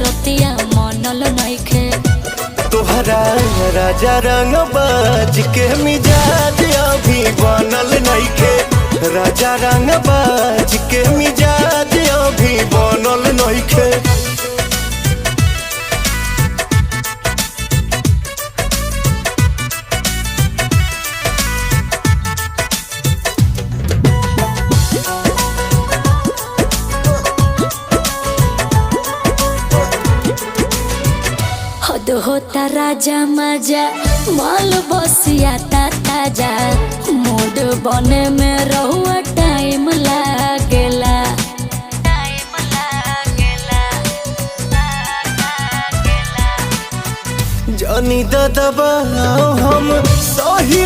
रतिया मनल नइखे। तोहरा राजा रंग बाज के मिजाज अभी बनल नइखे। राजा रंग बाज के मिजाज अभी बनल नइखे। हद होता राजा मजा माल बसिया ताजा। मूड बने में रहुआ टाइम लागेला। जानी दादा हम सही